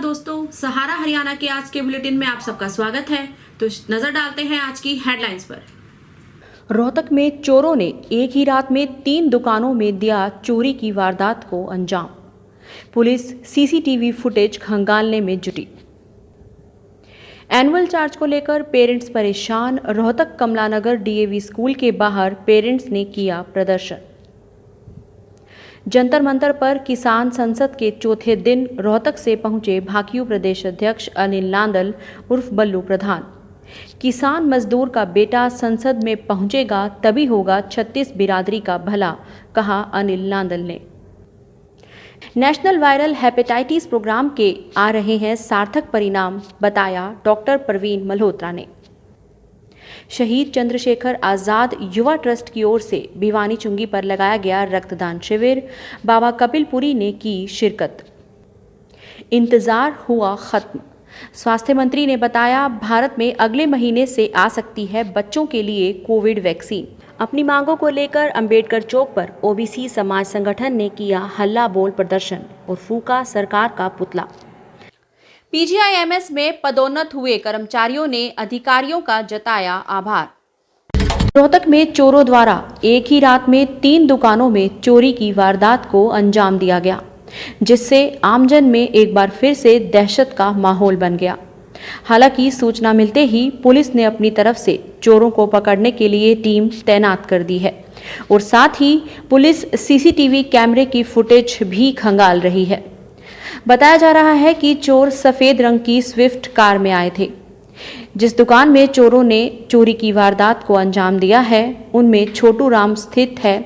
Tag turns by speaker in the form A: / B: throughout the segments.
A: दोस्तों, सहारा हरियाणा के आज के बुलेटिन में आप सबका स्वागत है। तो नजर डालते हैं आज की हेडलाइंस पर। रोहतक में चोरों ने एक ही रात में 3 दुकानों में दिया चोरी की वारदात को अंजाम। पुलिस सीसीटीवी फुटेज खंगालने में जुटी। एनुअल चार्ज को लेकर पेरेंट्स परेशान। रोहतक कमलानगर डीएवी स्कूल के बाहर पेरेंट्स ने किया प्रदर्शन। जंतर मंतर पर किसान संसद के चौथे दिन रोहतक से पहुंचे भाकियू प्रदेश अध्यक्ष अनिल नांदल उर्फ बल्लू प्रधान। किसान मजदूर का बेटा संसद में पहुंचेगा तभी होगा छत्तीस बिरादरी का भला, कहा अनिल नांदल ने। नेशनल वायरल हेपेटाइटिस प्रोग्राम के आ रहे हैं सार्थक परिणाम, बताया डॉक्टर प्रवीण मल्होत्रा ने। शहीद चंद्रशेखर आजाद युवा ट्रस्ट की ओर से भिवानी चुंगी पर लगाया गया रक्तदान शिविर, बाबा कपिलपुरी ने की शिरकत। इंतजार हुआ खत्म। स्वास्थ्य मंत्री ने बताया, भारत में अगले महीने से आ सकती है बच्चों के लिए कोविड वैक्सीन। अपनी मांगों को लेकर अंबेडकर चौक पर ओबीसी समाज संगठन ने किया हल्ला बोल प्रदर्शन और फूका सरकार का पुतला। पीजीआईएमएस में पदोन्नत हुए कर्मचारियों ने अधिकारियों का जताया आभार। रोहतक में चोरों द्वारा एक ही रात में 3 दुकानों में चोरी की वारदात को अंजाम दिया गया, जिससे आमजन में एक बार फिर से दहशत का माहौल बन गया। हालांकि सूचना मिलते ही पुलिस ने अपनी तरफ से चोरों को पकड़ने के लिए टीम तैनात कर दी है और साथ ही पुलिस सीसीटीवी कैमरे की फुटेज भी खंगाल रही है। बताया जा रहा है कि चोर सफेद रंग की स्विफ्ट कार में आए थे। जिस दुकान में चोरों ने चोरी की वारदात को अंजाम दिया है उनमें छोटू राम स्थित है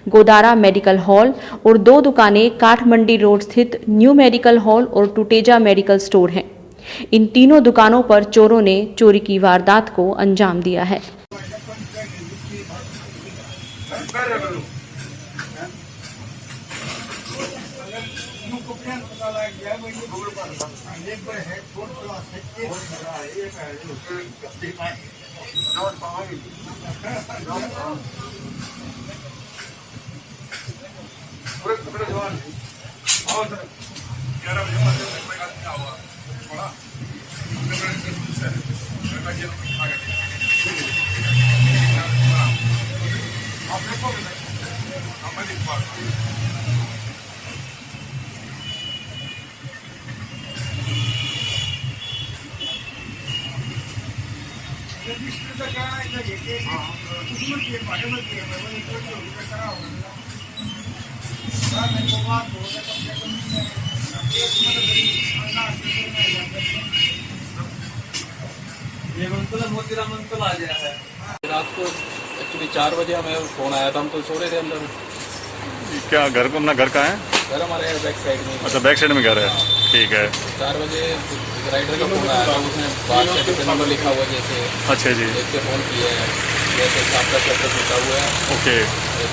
A: गोदारा मेडिकल हॉल और 2 दुकानें काठमंडी रोड स्थित न्यू मेडिकल हॉल और टुटेजा मेडिकल स्टोर हैं। इन तीनों दुकानों पर चोरों ने चोरी की वारदात को अंजाम दिया है।
B: ये मोतीराम अंकल आ गया है। रात को एक्चुअली 4 बजे हमें फोन आया था, हम तो सो रहे थे अंदर।
C: क्या घर को अपना घर कहाँ है?
B: घर हमारे बैक साइड में।
C: अच्छा, बैक साइड में घर है, ठीक है।
B: 4 बजे राइडर का फोन आया था, उसने बाहर से नंबर लिखा हुआ जैसे।
C: अच्छा जी।
B: देख के फोन किया है, जैसे साफ का शटर टूटा हुआ है।
C: ओके।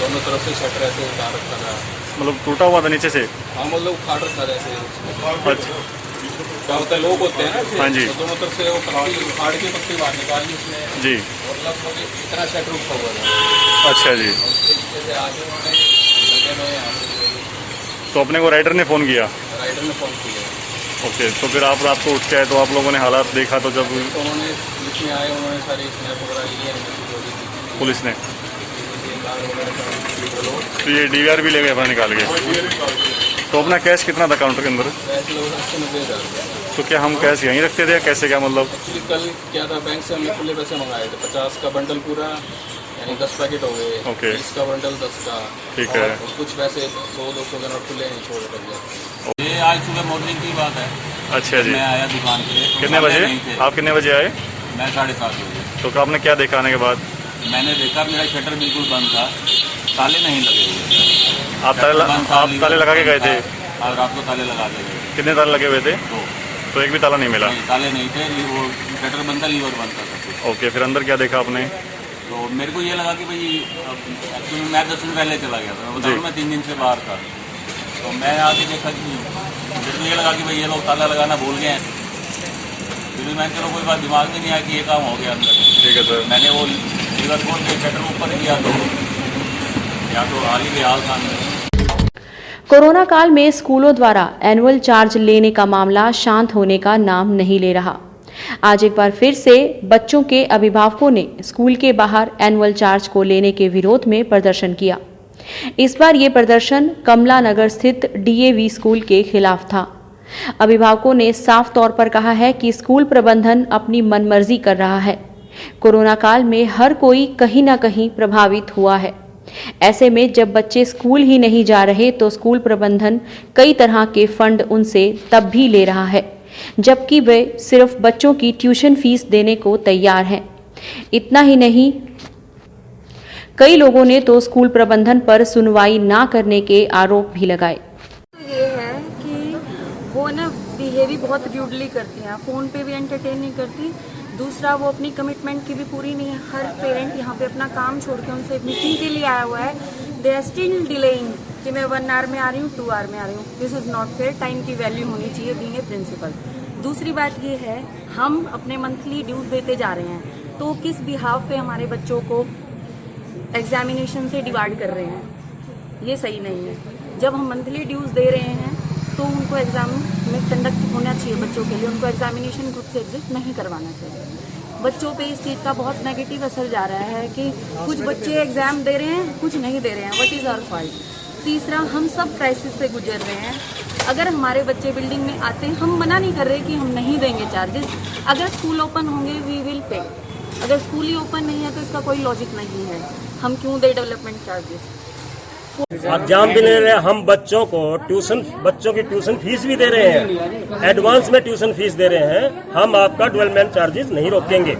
B: दोनों तरफ से शटर ऐसे उतार रखा था।
C: मतलब टूटा हुआ था नीचे से?
B: हाँ, मतलब फाट रखा था ऐसे।
C: अच्छा,
B: क्या होता है, लोग होते हैं ना।
C: हाँ जी।
B: तो दोनों तरफ से वो पत्ती फाड़ के पत्ती बाहर निकाली उसने
C: जी।
B: और लगभग इतना शटर उठा हुआ था।
C: अच्छा जी।
B: जैसे आगे उन्होंने
C: तो अपने को राइडर ने फ़ोन किया?
B: राइडर ने फ़ोन किया।
C: ओके, तो फिर आप रात को उठ के आए तो आप लोगों ने हालात देखा तो जब
B: तो उन्होंने पुलिस में आए, उन्होंने सारी स्नैप वगैरह लिए
C: पुलिस ने, तो ये डीवीआर भी ले गए अपना निकाल के। तो अपना कैश कितना था काउंटर के अंदर?
B: पैसे लोग 90,000।
C: तो क्या हम कैश यहीं रखते थे या कैसे, क्या मतलब?
B: एक्चुअली कल क्या था, बैंक से हमने खुले पैसे मंगाए थे। 50 का बंडल पूरा, यानी 10 पैकेट हो गए।
C: ओके।
B: 20 का बंडल 10 का,
C: ठीक है।
B: और कुछ पैसे 100-200 के नोट खुले हैं, छोड़ कर गए। ये आज सुबह मॉर्निंग की बात है।
C: अच्छा जी।
B: मैं आया दुकान पे।
C: कितने बजे? आप कितने बजे आए?
B: मैं 7:30 बजे।
C: तो आपने क्या देखा आने के बाद?
B: मैंने देखा मेरा शटर बिल्कुल बंद था, ताले नहीं लगे हुए थे।
C: आप ताले लगा के गए थे?
B: हाँ, रात को ताले लगा के गए।
C: कितने ताले लगे हुए थे? तो एक भी ताला नहीं मिला?
B: ताले नहीं थे, वो शटर बंद था, लीवर बंद था।
C: ओके, फिर अंदर क्या देखा आपने?
B: तो मेरे को ये लगा कि भाई एक्चुअली मैं 10 दिन पहले चला गया था, मैं बता रहा हूँ, मैं 3 दिन से बाहर था। तो मैं आके देखा कि मेरे को ये लगा कि भाई ये लोग ताला लगाना भूल गए हैं। फिर मैं चलो कोई बात दिमाग में नहीं आया कि ये काम हो गया अंदर।
C: ठीक है सर।
B: मैंने वो लीवर खोल के शटर ऊपर किया तो या तो हाल ही बेहाल था।
A: कोरोना काल में स्कूलों द्वारा एनुअल चार्ज लेने का मामला शांत होने का नाम नहीं ले रहा। आज एक बार फिर से बच्चों के अभिभावकों ने स्कूल के बाहर एनुअल चार्ज को लेने के विरोध में प्रदर्शन किया। इस बार ये प्रदर्शन कमला नगर स्थित डीएवी स्कूल के खिलाफ था। अभिभावकों ने साफ तौर पर कहा है कि स्कूल प्रबंधन अपनी मनमर्जी कर रहा है। कोरोना काल में हर कोई कहीं ना कहीं प्रभावित हुआ है। ऐसे में जब बच्चे स्कूल ही नहीं जा रहे तो स्कूल प्रबंधन कई तरह के फंड उनसे तब भी ले रहा है, जबकि वे सिर्फ बच्चों की ट्यूशन फीस देने को तैयार हैं। इतना ही नहीं, कई लोगों ने तो स्कूल प्रबंधन पर सुनवाई ना करने के आरोप भी लगाए।
D: ये है कि वो ना बिहेवी बहुत र्यूडली करती हैं, फ़ोन पे भी एंटरटेन नहीं करती। दूसरा, वो अपनी कमिटमेंट की भी पूरी नहीं है। हर पेरेंट यहाँ पे अपना काम छोड़ के उनसे मीटिंग के लिए आया हुआ है। दे आर स्टिल डिलेइंग कि मैं 1 आवर में आ रही हूँ, 2 आवर में आ रही हूँ। This is not fair. Time की वैल्यू होनी चाहिए बीइंग ए प्रिंसिपल। दूसरी बात ये है, हम अपने मंथली ड्यूज देते जा रहे हैं, तो किस बिहाव पे हमारे बच्चों को एग्जामिनेशन से डिवाइड कर रहे हैं, ये सही नहीं है। जब हम मंथली ड्यूज दे रहे हैं तो उनको एग्जाम में कंडक्ट होना चाहिए बच्चों के लिए, उनको एग्जामिनेशन ग्रुप से एग्जिट नहीं करवाना चाहिए। बच्चों पे इस चीज़ का बहुत नेगेटिव असर जा रहा है कि कुछ बच्चे एग्जाम दे रहे हैं, कुछ नहीं दे रहे हैं। What is our fault? तीसरा, हम सब क्राइसिस से गुजर रहे हैं। अगर हमारे बच्चे बिल्डिंग में आते हैं, हम मना नहीं कर रहे कि हम नहीं देंगे चार्जेस। अगर स्कूल ओपन होंगे वी विल पे। अगर स्कूल ही ओपन नहीं है तो इसका कोई लॉजिक नहीं है, हम क्यों दे डेवलपमेंट चार्जेस।
E: एग्जाम भी ले रहे हैं, हम बच्चों की ट्यूशन फीस भी दे रहे हैं, एडवांस में ट्यूशन फीस दे रहे हैं। हम आपका डेवलपमेंट चार्जेस नहीं रोकेंगे।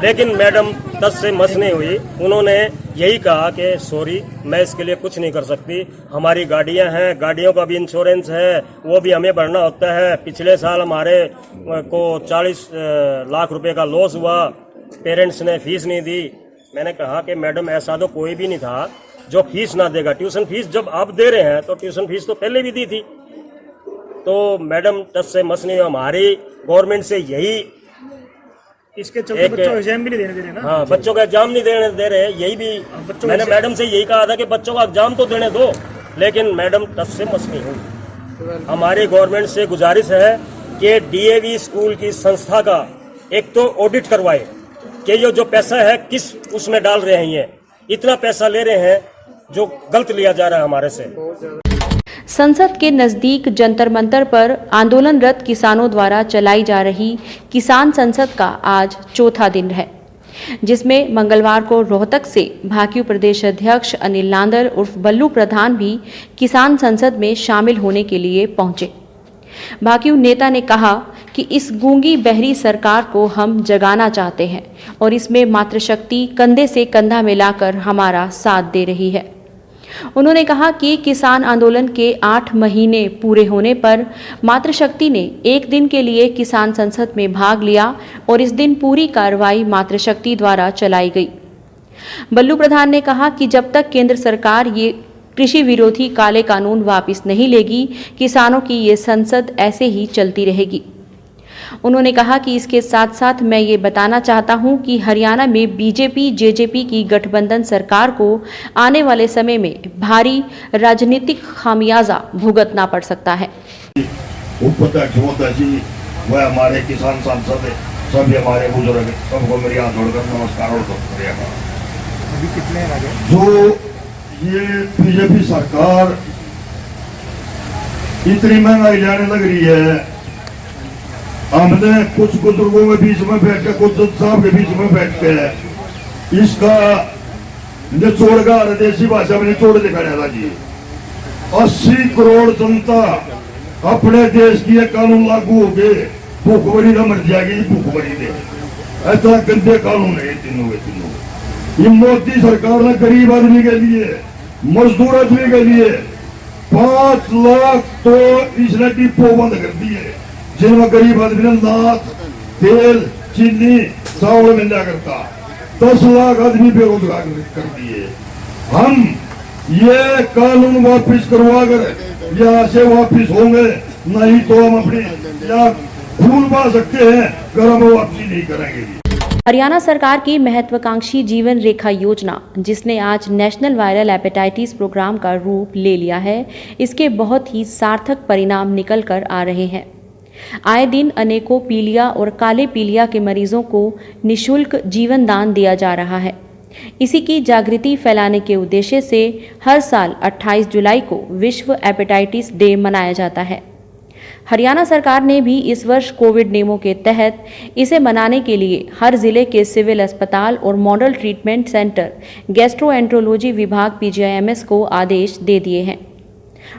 E: लेकिन मैडम तस से मस नहीं हुई, उन्होंने यही कहा कि सॉरी, मैं इसके लिए कुछ नहीं कर सकती। हमारी गाड़ियां हैं, गाड़ियों का भी इंश्योरेंस है, वो भी हमें भरना होता है। पिछले साल हमारे को 40 लाख रुपए का लॉस हुआ, पेरेंट्स ने फीस नहीं दी। मैंने कहा कि मैडम ऐसा तो कोई भी नहीं था जो फीस ना देगा। ट्यूशन फीस जब आप दे रहे हैं तो ट्यूशन फीस तो पहले भी दी थी। तो मैडम टच से मस नहीं, हमारी गवर्नमेंट से यही
F: इसके चलते बच्चों को एग्जाम भी नहीं देने दे रहे ना।
E: हाँ, बच्चों का एग्जाम नहीं देने दे रहे। यही भी मैंने मैडम से यही कहा था कि बच्चों का एग्जाम तो देने दो, लेकिन मैडम टच से मस नहीं हुई। हमारी गवर्नमेंट से गुजारिश है कि डीएवी स्कूल की संस्था का एक तो ऑडिट करवाए कि ये जो पैसा है किस उसमें डाल रहे हैं। ये इतना पैसा ले रहे हैं जो गलत लिया जा रहा है हमारे से।
A: संसद के नजदीक जंतर मंतर पर आंदोलनरत किसानों द्वारा चलाई जा रही किसान संसद का आज चौथा दिन है, जिसमें मंगलवार को रोहतक से भाकियू प्रदेश अध्यक्ष अनिल नांदल उर्फ बल्लू प्रधान भी किसान संसद में शामिल होने के लिए पहुंचे। भाकियू नेता ने कहा कि इस गूंगी बहरी सरकार को हम जगाना चाहते हैं और इसमें मातृशक्ति कंधे से कंधा मिलाकर हमारा साथ दे रही है। उन्होंने कहा कि किसान आंदोलन के 8 महीने पूरे होने पर मातृशक्ति ने एक दिन के लिए किसान संसद में भाग लिया और इस दिन पूरी कार्रवाई मातृशक्ति द्वारा चलाई गई। बल्लू प्रधान ने कहा कि जब तक केंद्र सरकार ये कृषि विरोधी काले कानून वापस नहीं लेगी, किसानों की ये संसद ऐसे ही चलती रहेगी। उन्होंने कहा कि इसके साथ साथ मैं ये बताना चाहता हूं कि हरियाणा में बीजेपी जेजेपी की गठबंधन सरकार को आने वाले समय में भारी राजनीतिक खामियाजा भुगतना पड़ सकता है।
G: वह हमारे किसान सांसद है, सभी हमारे बुजुर्ग, सबको मेरी हाथ जोड़कर नमस्कार और
F: अभी कितने आगे
G: जो ये बीजेपी सरकार इतनी महंगाई लाने लग रही है। हमने कुछ बुजुर्गों के बीच में बैठ के, कुछ साहब के बीच में बैठ के इसका निचोड़ का देसी भाषा में निचोड़ दिखाया था जी। 80 करोड़ जनता अपने देश की एक कानून लागू हो गए, भूखमरी का मर जाएगी, भूखमरी दे। ऐसा गंदे कानून है तीनों के तीनों। ये मोदी सरकार ने गरीब आदमी के लिए, मजदूर आदमी के लिए 5 लाख तो इसने डिपो बंद कर दिए, जिनमें गरीब आदमी ने नाथ, तेल, चीनी, चावल मिला करता। 10 लाख आदमी बेरोजगार कर दिए। हम ये कानून वापिस करवा कर यहाँ से वापिस होंगे, नहीं तो हम अपने या खून पा सकते हैं, अगर हम वापसी नहीं करेंगे।
A: हरियाणा सरकार की महत्वाकांक्षी जीवन रेखा योजना, जिसने आज नेशनल वायरल हेपेटाइटिस प्रोग्राम का रूप ले लिया है, इसके बहुत ही सार्थक परिणाम निकल कर आ रहे हैं। आए दिन अनेकों पीलिया और काले पीलिया के मरीजों को निःशुल्क जीवन दान दिया जा रहा है। इसी की जागृति फैलाने के उद्देश्य से हर साल 28 जुलाई को विश्व हेपेटाइटिस डे मनाया जाता है। हरियाणा सरकार ने भी इस वर्ष कोविड नियमों के तहत इसे मनाने के लिए हर जिले के सिविल अस्पताल और मॉडल ट्रीटमेंट सेंटर गैस्ट्रोएंट्रोलॉजी विभाग PGIMS को आदेश दे दिए हैं।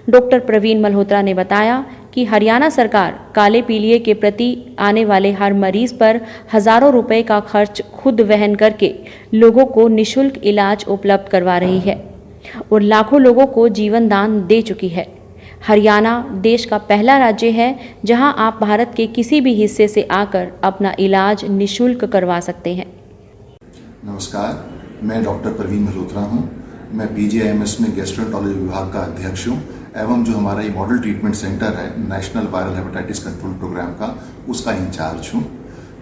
A: डॉक्टर प्रवीण मल्होत्रा ने बताया कि हरियाणा सरकार काले पीलिए के प्रति आने वाले हर मरीज पर हजारों रुपए का खर्च खुद वहन करके लोगों को निःशुल्क इलाज उपलब्ध करवा रही है और लाखों लोगों को जीवन दान दे चुकी है। हरियाणा देश का पहला राज्य है जहां आप भारत के किसी भी हिस्से से आकर अपना इलाज निःशुल्क करवा सकते हैं।
H: नमस्कार, मैं डॉक्टर प्रवीण मल्होत्रा हूं। मैं PGIMS में गैस्ट्रोएंट्रोलॉजी विभाग का अध्यक्ष हूं एवं जो हमारा ये मॉडल ट्रीटमेंट सेंटर है national viral hepatitis control programme का, उसका इंचार्ज हूं।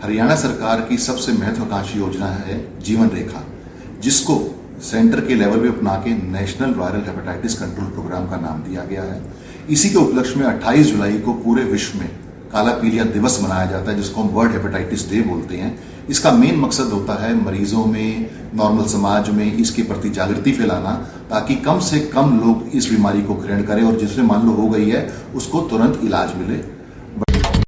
H: हरियाणा सरकार की सबसे महत्वाकांक्षी योजना है जीवन रेखा, जिसको सेंटर के लेवल पे अपना के national viral hepatitis control programme का नाम दिया गया है। इसी के उपलक्ष्य में 28 जुलाई को पूरे विश्व में काला पीलिया दिवस मनाया जाता है, जिसको हम वर्ल्ड हेपेटाइटिस डे बोलते हैं। इसका मेन मकसद होता है मरीजों में, नॉर्मल समाज में इसके प्रति जागृति फैलाना, ताकि कम से कम लोग इस बीमारी को ग्रहण करें और जिसमें मान लो हो गई है उसको तुरंत इलाज मिले।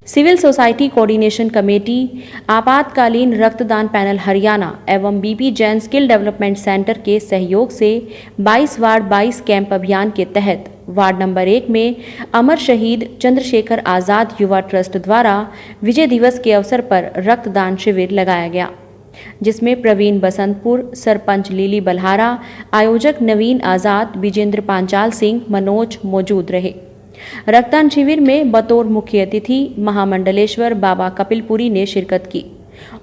A: सिविल सोसाइटी कोऑर्डिनेशन कमेटी, आपातकालीन रक्तदान पैनल हरियाणा एवं BP Jain skill development centre के सहयोग से 22 वार्ड 22 कैंप अभियान के तहत वार्ड नंबर 1 में अमर शहीद चंद्रशेखर आज़ाद युवा ट्रस्ट द्वारा विजय दिवस के अवसर पर रक्तदान शिविर लगाया गया, जिसमें प्रवीण बसंतपुर, सरपंच लीली बल्हारा, आयोजक नवीन आज़ाद, विजेंद्र पांचाल सिंह, मनोज मौजूद रहे। रक्तदान शिविर में बतौर मुख्य अतिथि महामंडलेश्वर बाबा कपिलपुरी ने शिरकत की।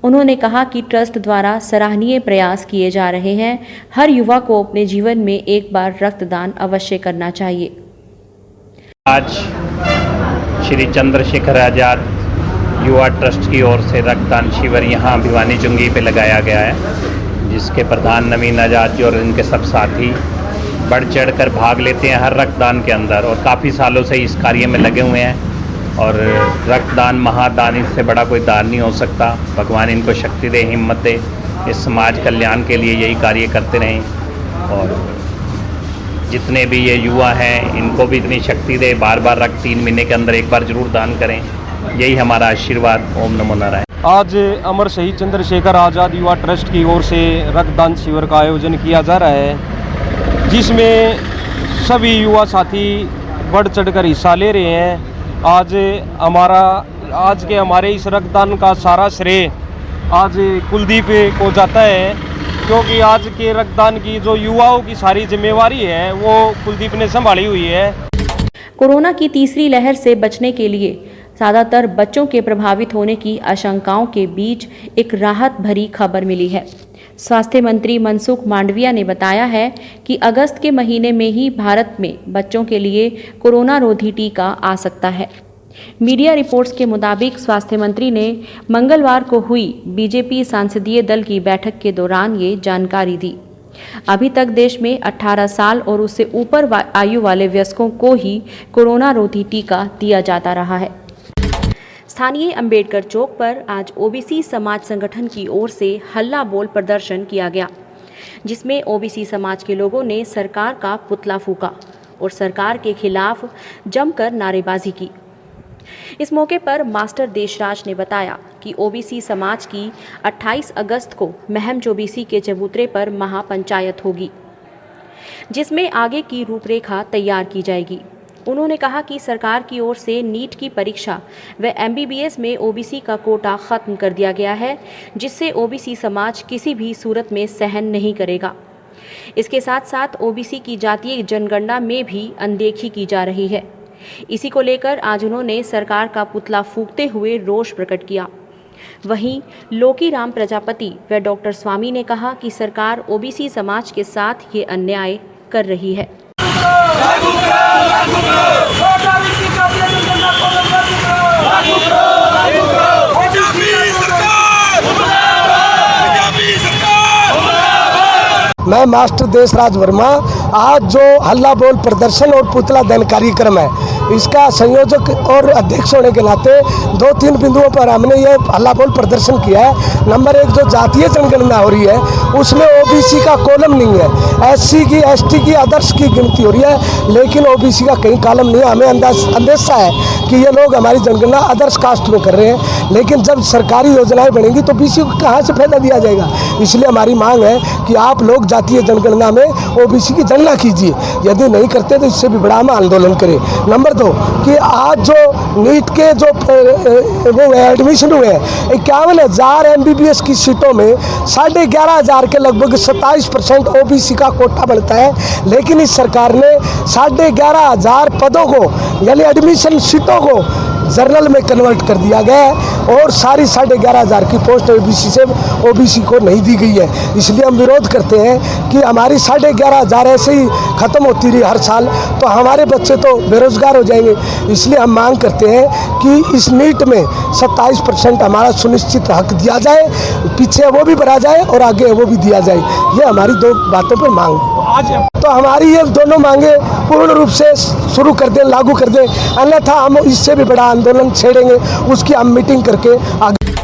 A: उन्होंने कहा कि ट्रस्ट द्वारा सराहनीय प्रयास किए जा रहे हैं। हर युवा को अपने जीवन में एक बार रक्तदान अवश्य करना चाहिए।
I: आज श्री चंद्रशेखर आज़ाद युवा ट्रस्ट की ओर से रक्तदान शिविर यहाँ भिवानी चुंगी पे लगाया गया है, जिसके प्रधान नवीन आज़ाद जी और इनके सब साथी बढ़ चढ़ कर भाग लेते हैं हर रक्तदान के अंदर और काफ़ी सालों से इस कार्य में लगे हुए हैं। और रक्तदान महादान, इससे बड़ा कोई दान नहीं हो सकता। भगवान इनको शक्ति दे, हिम्मत दे, इस समाज कल्याण के लिए यही कार्य करते रहें। और जितने भी ये युवा हैं इनको भी इतनी शक्ति दे, बार बार रक्त 3 महीने के अंदर एक बार जरूर दान करें, यही हमारा आशीर्वाद। ओम नमो नारायण।
J: आज अमर शहीद चंद्रशेखर आज़ाद युवा ट्रस्ट की ओर से रक्तदान शिविर का आयोजन किया जा रहा है, जिसमें सभी युवा साथी बढ़ चढ़कर हिस्सा ले रहे हैं। आज के हमारे इस रक्तदान का सारा श्रेय आज कुलदीप को जाता है, क्योंकि आज के रक्तदान की जो युवाओं की सारी जिम्मेवारी है वो कुलदीप ने संभाली हुई है।
A: कोरोना की तीसरी लहर से बचने के लिए ज़्यादातर बच्चों के प्रभावित होने की आशंकाओं के बीच एक राहत भरी खबर मिली है। स्वास्थ्य मंत्री मनसुख मांडविया ने बताया है कि अगस्त के महीने में ही भारत में बच्चों के लिए कोरोना रोधी टीका आ सकता है। मीडिया रिपोर्ट्स के मुताबिक स्वास्थ्य मंत्री ने मंगलवार को हुई बीजेपी संसदीय दल की बैठक के दौरान ये जानकारी दी। अभी तक देश में 18 साल और उससे ऊपर आयु वाले वयस्कों को ही कोरोना रोधी टीका दिया जाता रहा है। स्थानीय अंबेडकर चौक पर आज ओबीसी समाज संगठन की ओर से हल्ला बोल प्रदर्शन किया गया, जिसमें ओबीसी समाज के लोगों ने सरकार का पुतला फूंका और सरकार के खिलाफ जमकर नारेबाजी की। इस मौके पर मास्टर देशराज ने बताया कि ओबीसी समाज की 28 अगस्त को महम चौबीसी के चबूतरे पर महापंचायत होगी, जिसमें आगे की रूपरेखा तैयार की जाएगी। उन्होंने कहा कि सरकार की ओर से नीट की परीक्षा व MBBS में ओबीसी का कोटा खत्म कर दिया गया है, जिससे ओबीसी समाज किसी भी सूरत में सहन नहीं करेगा। इसके साथ साथ ओबीसी की जातीय जनगणना में भी अनदेखी की जा रही है। इसी को लेकर आज उन्होंने सरकार का पुतला फूंकते हुए रोष प्रकट किया। वहीं लोकी राम प्रजापति व डॉक्टर स्वामी ने कहा कि सरकार ओबीसी समाज के साथ ये अन्याय कर रही है।
K: मैं मास्टर देशराज वर्मा आज जो हल्ला बोल प्रदर्शन और पुतला दहन कार्यक्रम है, इसका संयोजक और अध्यक्ष होने के नाते 2-3 बिंदुओं पर हमने ये हल्ला बोल प्रदर्शन किया है। नंबर 1, जो जातीय जनगणना हो रही है उसमें ओबीसी का कॉलम नहीं है, एससी की एसटी की अदर्स की गिनती हो रही है, लेकिन ओबीसी का कहीं कॉलम नहीं है। हमें अंदेशा है कि ये लोग हमारी जनगणना अदर्स कास्ट में कर रहे हैं, लेकिन जब सरकारी योजनाएं बनेंगी तो बीसी को कहाँ से फायदा दिया जाएगा। इसलिए हमारी मांग है कि आप लोग जातीय जनगणना में ओबीसी की गणना कीजिए, यदि नहीं करते तो इससे भी बड़ा हम आंदोलन करें। नंबर 2 कि आज जो नीट के जो वो एडमिशन हुए हैं 51,000 MBBS की सीटों में 11,500 के लगभग 27% ओबीसी का कोटा बनता है, लेकिन इस सरकार ने 11,500 पदों को यानी एडमिशन सीटों को जर्नल में कन्वर्ट कर दिया गया है और सारी 11,500 की पोस्ट ओबीसी को नहीं दी गई है। इसलिए हम विरोध करते हैं कि हमारी 11,500 ऐसे ही ख़त्म होती रही हर साल तो हमारे बच्चे तो बेरोजगार हो जाएंगे। इसलिए हम मांग करते हैं कि इस नीट में 27% हमारा सुनिश्चित हक दिया जाए, पीछे वो भी बढ़ा जाए और आगे वो भी दिया जाए। ये हमारी 2 बातों पर मांग है। आज तो हमारी ये दोनों मांगे पूर्ण रूप से शुरू कर दें, लागू कर दें, अन्यथा हम इससे भी बड़ा आंदोलन छेड़ेंगे, उसकी हम मीटिंग करके आगे।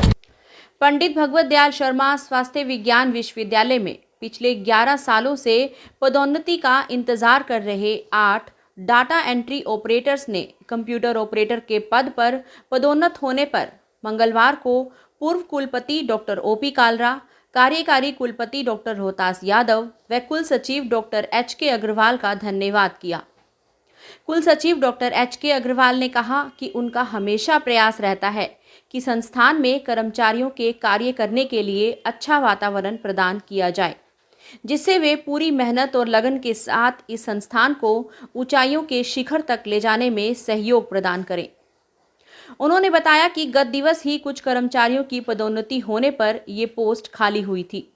A: पंडित भगवत दयाल शर्मा स्वास्थ्य विज्ञान विश्वविद्यालय में पिछले 11 सालों से पदोन्नति का इंतजार कर रहे 8 डाटा एंट्री ऑपरेटर्स ने कंप्यूटर ऑपरेटर के पद पर पदोन्नत होने पर मंगलवार को पूर्व कुलपति डॉक्टर ओपी कालरा, कार्यकारी कुलपति डॉक्टर रोहतास यादव व कुल सचिव डॉक्टर HK अग्रवाल का धन्यवाद किया। कुल सचिव डॉक्टर HK अग्रवाल ने कहा कि उनका हमेशा प्रयास रहता है कि संस्थान में कर्मचारियों के कार्य करने के लिए अच्छा वातावरण प्रदान किया जाए, जिससे वे पूरी मेहनत और लगन के साथ इस संस्थान को ऊंचाइयों के शिखर तक ले जाने में सहयोग प्रदान करें। उन्होंने बताया कि गत दिवस ही कुछ कर्मचारियों की पदोन्नति होने पर ये पोस्ट खाली हुई थी,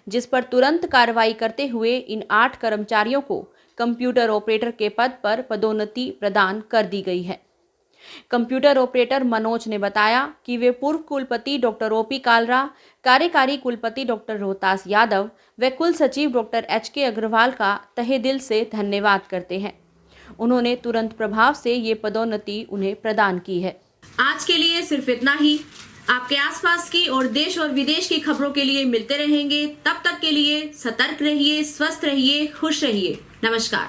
A: जिस पर तुरंत कार्रवाई करते हुए इन 8 कर्मचारियों को कंप्यूटर ऑपरेटर के पद पर पदोन्नति प्रदान कर दी गई है। कंप्यूटर ऑपरेटर मनोज ने बताया कि वे पूर्व कुलपति डॉक्टर ओपी कालरा, कार्यकारी कुलपति डॉक्टर रोहतास यादव व कुल सचिव डॉक्टर HK अग्रवाल का तहे दिल से धन्यवाद करते हैं। उन्होंने तुरंत प्रभाव से ये पदोन्नति उन्हें प्रदान की है। आज के लिए सिर्फ इतना ही। आपके आसपास की और देश और विदेश की खबरों के लिए मिलते रहेंगे। तब तक के लिए सतर्क रहिए, स्वस्थ रहिए, खुश रहिए। नमस्कार।